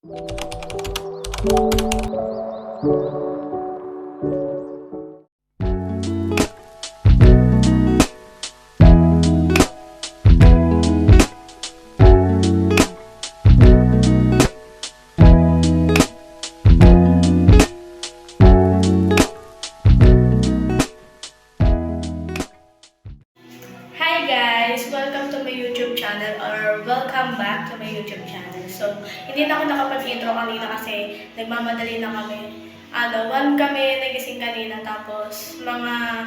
Hi guys! Welcome to my YouTube channel or welcome back to my YouTube channel. So, hindi na ako nakapag-intro kanina kasi nagmamadali na kami. 1 kami nagising kanina tapos mga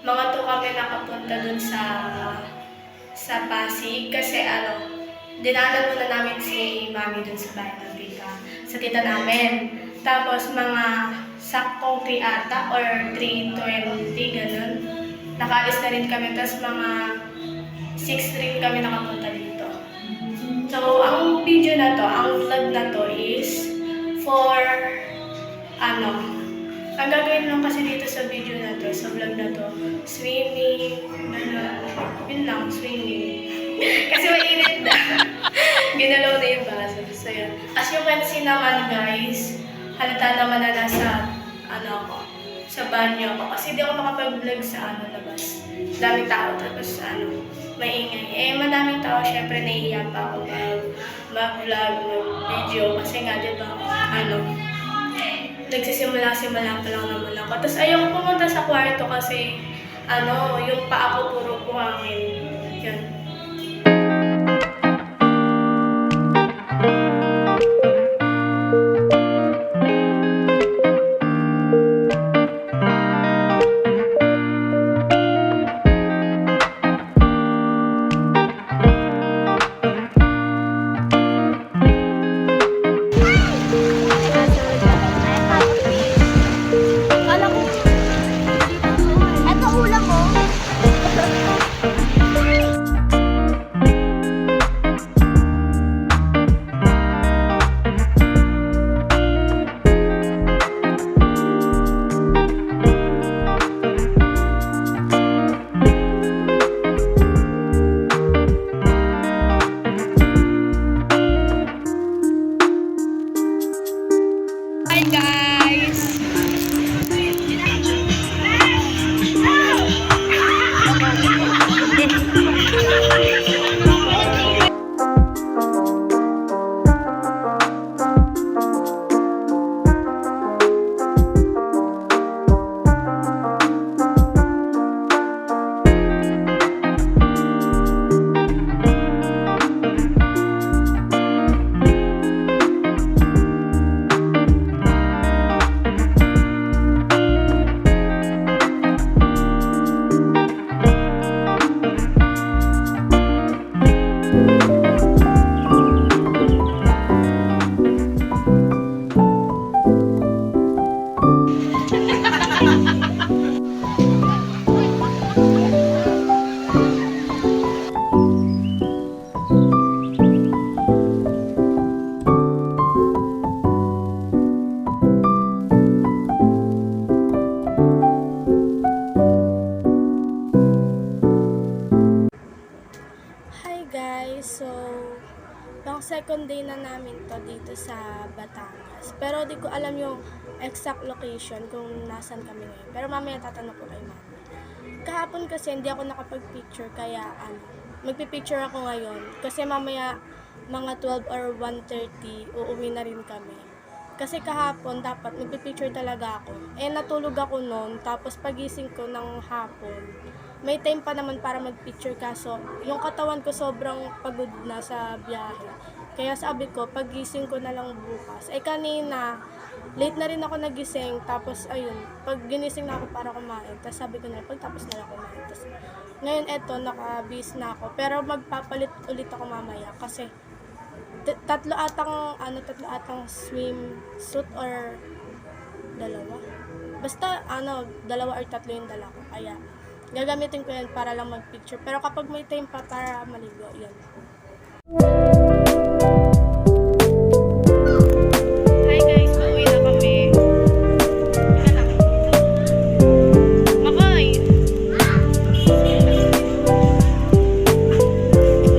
2 kami nakapunta dun sa Pasig kasi dinaanan muna namin si Mami dun sa bahay ng sa tita namin. Tapos mga saktong 3 ata or 3:20 ganun. Nakaalis na rin kami, tapos mga 6 rin kami nakapunta dito. So, ang video na to, ang vlog na to is for, ang gagawin lang kasi dito sa video na to, sa vlog na to, swimming, yun lang, swimming. Kasi mainit na. Ginalaw na yung baso. So, yun. As you can see naman, guys, halata naman na nasa, sa banyo ako. Kasi di ako makapag-vlog sa labas. Daming tao, tapos maingay. Madaming tao, syempre nahihiya pa ako mag-vlog, mag-video. Kasi nga, diba, nagsisimula-simula pa lang naman ako. Tapos ayoko pumunta sa kwarto kasi, yung paa ko puro buhangin. Yun. Hi guys! So, yung second day na namin to dito sa Batangas. Pero di ko alam yung exact location kung nasan kami ngayon. Pero mamaya tatanong ko kay Mami. Kahapon kasi hindi ako nakapag-picture kaya magpipicture ako ngayon. Kasi mamaya mga 12 or 1:30 uuwi na rin kami. Kasi kahapon dapat magpipicture talaga ako. Natulog ako noon tapos pagising ko ng hapon. May time pa naman para mag-picture kaso yung katawan ko sobrang pagod na sa biyahe. Kaya sabi ko, pagising ko na lang bukas. Kanina, late na rin ako nagising. Tapos ayun, pag ginising na ako para kumain. Tapos sabi ko na, pagtapos na lang kumain. Tapos, ngayon eto, naka-bis na ako. Pero magpapalit ulit ako mamaya. Kasi tatlo atang swimsuit or dalawa. Basta, 2 or 3 yung dala ko. Kaya, gagamitin ko yan para lang mag-picture. Pero kapag may time pa para maligo, yan. Hi guys, pauwi na kami. Ika na. Makoy!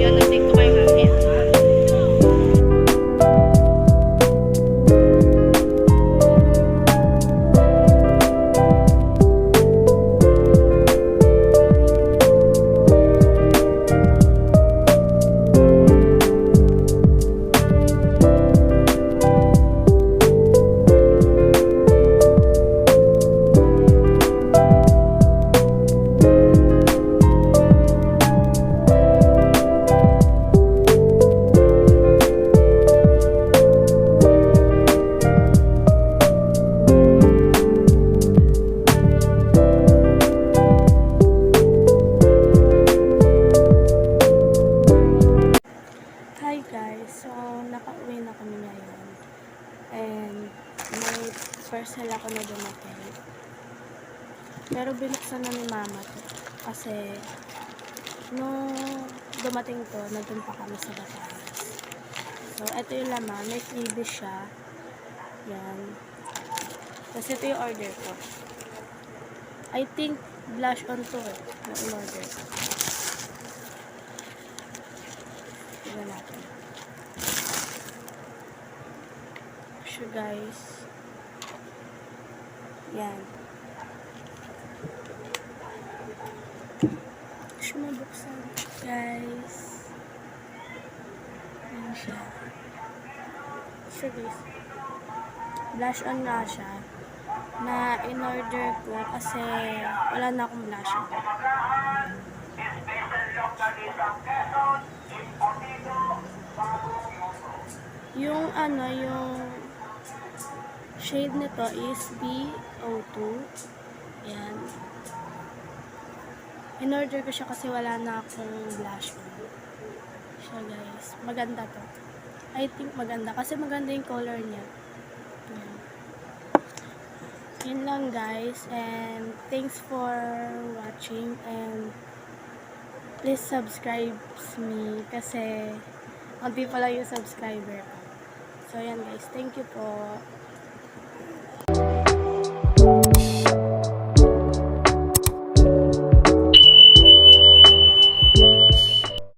Yan, nandito kayo mami. first sale ako na dumating. Pero binuksan na ni mama to. Kasi, nung dumating to, nandun pa kami sa Batangas. So, ito yung laman. May freebie siya. Yan. Kasi ito yung order ko. I think, blush on to eh. Yung order ko. Tignan natin. So, guys. Yan. Siya mabuksan. Guys. Yan siya. So, guys. Blush on nga siya. Na in-order ko kasi wala na akong blush on. Yung yung shade nito is B02. Ayan. In-order ko siya kasi wala na akong blush on. Siya guys. Maganda to. I think maganda kasi maganda yung color niya. Ayan. Yun lang guys, and thanks for watching, and please subscribe me kasi konti pala yung subscriber ko. So yan guys, thank you po.